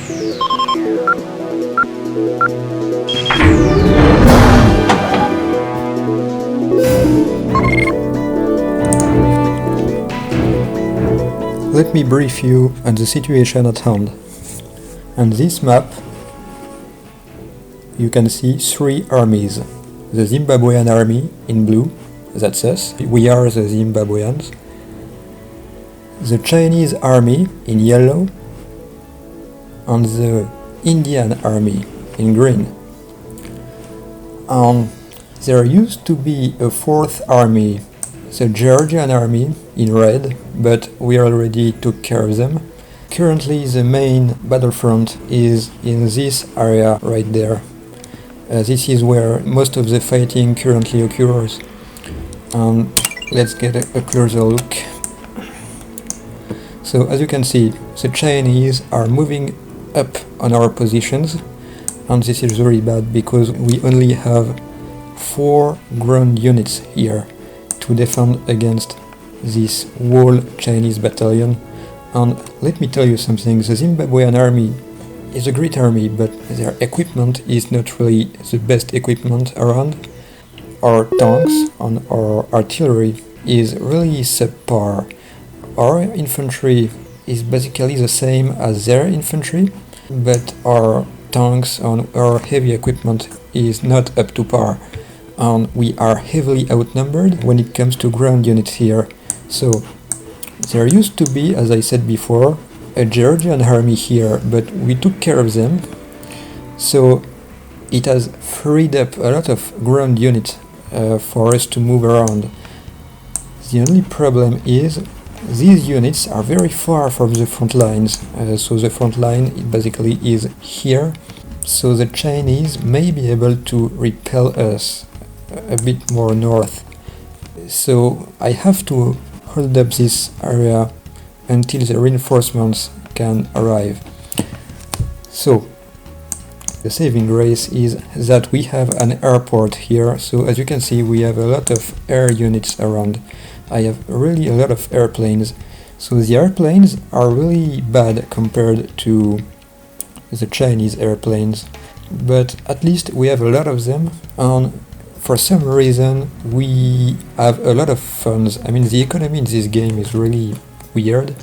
Let me brief you on the situation at hand. On this map, you can see three armies. The Zimbabwean Army in blue, that's us, we are the Zimbabweans. The Chinese Army in yellow, and the Indian Army in green. There used to be a fourth army, the Georgian Army in red, but we already took care of them. Currently the main battlefront is in this area right there. This is where most of the fighting currently occurs. Let's get a closer look. So as you can see, the Chinese are moving up on our positions, and this is very bad because we only have 4 ground units here to defend against this whole Chinese battalion. And let me tell you something, the Zimbabwean army is a great army, but their equipment is not really the best equipment around. Our tanks and our artillery is really subpar. Our infantry is basically the same as their infantry, but our tanks and our heavy equipment is not up to par. And we are heavily outnumbered when it comes to ground units here. So there used to be, as I said before, a Georgian army here, but we took care of them. So it has freed up a lot of ground units for us to move around. The only problem is these units are very far from the front lines. So the front line basically is here. So the Chinese may be able to repel us a bit more north. So I have to hold up this area until the reinforcements can arrive. So the saving grace is that we have an airport here. So as you can see, we have a lot of air units around. I have really a lot of airplanes. So the airplanes are really bad compared to the Chinese airplanes, but at least we have a lot of them, and for some reason we have a lot of funds. I mean, the economy in this game is really weird.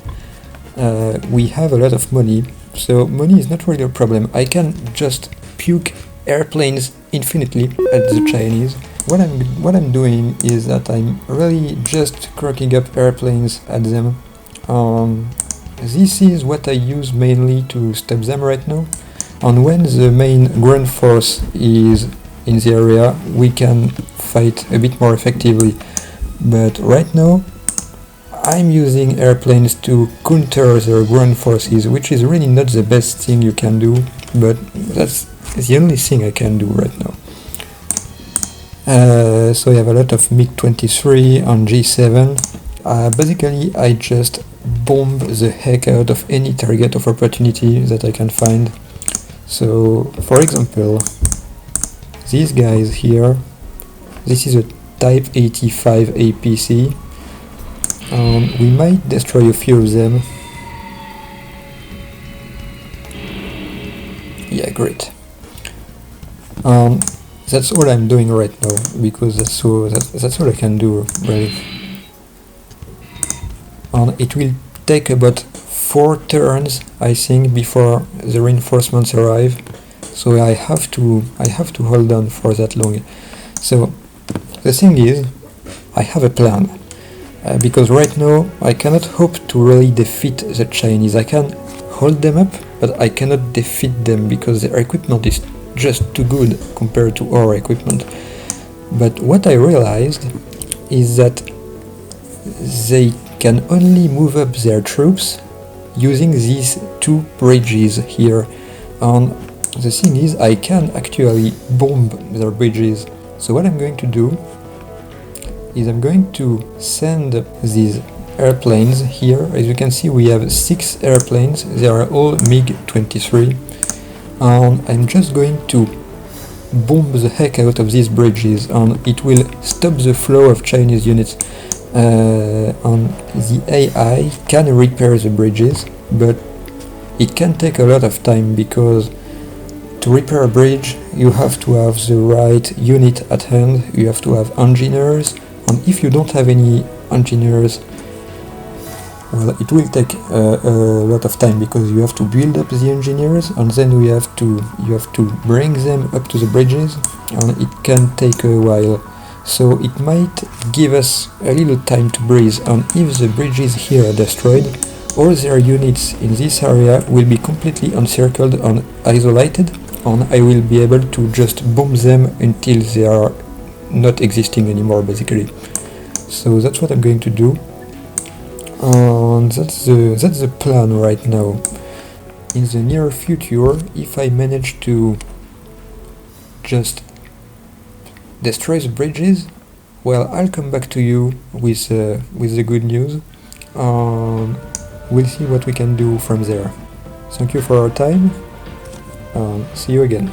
We have a lot of money, so money is not really a problem. I can just puke airplanes infinitely at the Chinese. What I'm doing is that I'm really just cracking up airplanes at them. This is what I use mainly to stop them right now. And when the main ground force is in the area, we can fight a bit more effectively. But right now, I'm using airplanes to counter their ground forces, which is really not the best thing you can do, but that's the only thing I can do right now. So I have a lot of MiG-23 and G7. Basically, I just bomb the heck out of any target of opportunity that I can find. So, for example, these guys here, this is a Type 85 APC. We might destroy a few of them. Yeah, great. That's all I'm doing right now, because that's all I can do, really. It will take about 4 turns, I think, before the reinforcements arrive. So I have to hold on for that long. So the thing is, I have a plan. Because right now I cannot hope to really defeat the Chinese. I can hold them up, but I cannot defeat them because their equipment is just too good compared to our equipment. But what I realized is that they can only move up their troops using these 2 bridges here. And the thing is, I can actually bomb their bridges. So what I'm going to do is I'm going to send these airplanes here. As you can see, we have 6 airplanes. They are all MiG-23. And I'm just going to bomb the heck out of these bridges, and it will stop the flow of Chinese units. And the AI can repair the bridges, but It can take a lot of time because to repair a bridge you have to have the right unit at hand, you have to have engineers, and if you don't have any engineers, well, it will take a lot of time because you have to build up the engineers and then you have to bring them up to the bridges, and it can take a while. So it might give us a little time to breathe, and if the bridges here are destroyed, all their units in this area will be completely encircled and isolated, and I will be able to just bomb them until they are not existing anymore, basically. So that's what I'm going to do, and that's the plan right now. In the near future, if I manage to just destroy the bridges, well, I'll come back to you with the good news, and we'll see what we can do from there. Thank you for your time, and see you again.